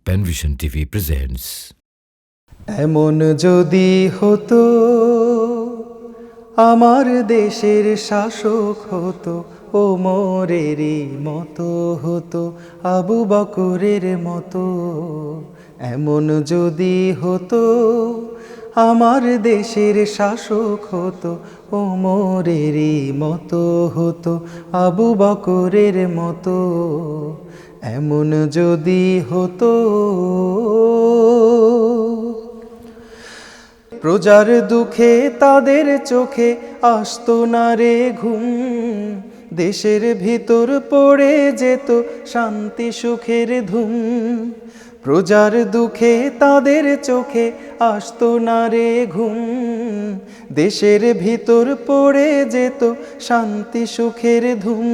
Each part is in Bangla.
Penvision TV presents. এমন যদি হতো আমার দেশের শাসক হতো ওমরেরই মতো হতো, আবু বকরের মতো। এমন যদি হতো আমার দেশের শাসক হতো ওমরেরই মতো হতো, আবু বকরের মতো। এমন যদি হতো প্রজার দুঃখে তাদের চোখে আসতো না রে ঘুম, দেশের ভিতর পড়ে যেত শান্তি সুখের ধুম। প্রজার দুঃখে তাদের চোখে আসতো না রে ঘুম, দেশের ভিতর পড়ে যেত শান্তি সুখের ধুম।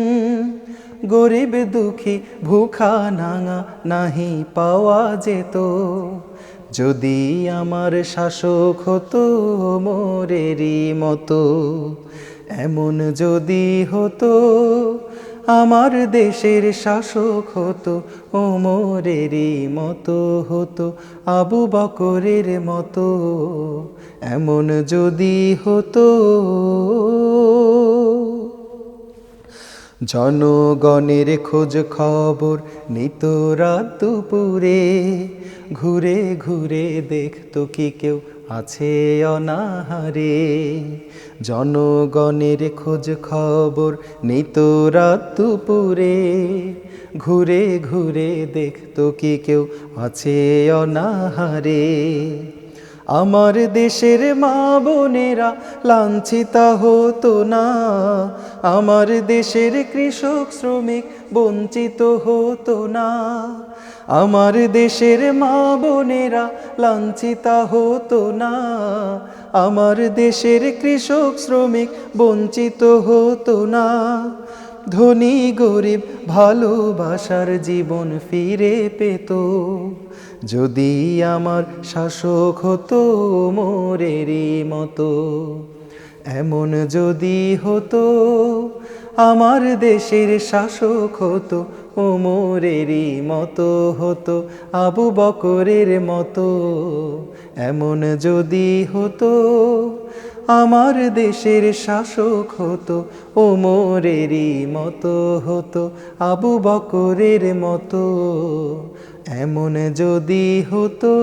গরিব দুঃখী ভুখা নাঙা নাহি পাওয়া যেত, যদি আমার শাসক হতো ওমরেরই মতো। এমন যদি হতো আমার দেশের শাসক হতো ওমরেরই মতো হতো, আবু বকরের মতো। এমন যদি হতো জনগণের খোঁজ খবর নিত রাত দুপুরে, ঘুরে ঘুরে দেখতো কি কেউ আছে অনাহারে। জনগণের খোঁজ খবর নিত রাত দুপুরে, ঘুরে ঘুরে দেখতো কি কেউ আছে অনাহারে। আমার দেশের মা বোনেরা লাঞ্ছিতা হতো না, আমার দেশের কৃষক শ্রমিক বঞ্চিত হতো না। আমার দেশের মা বোনেরা লাঞ্ছিতা হতো না, আমার দেশের কৃষক শ্রমিক বঞ্চিত হতো না। ধনী গরিব ভালোবাসার জীবন ফিরে পেত, যদি আমার শাসক হতো ওমরেরই মতো। এমন যদি হতো আমার দেশের শাসক হতো ওমরেরই মতো হতো, আবু বকরের মতো। এমন যদি হতো আমার দেশের শাসক হতো ওমরেরই মতো হতো, আবু বকরের মতো। এমন যদি হতো।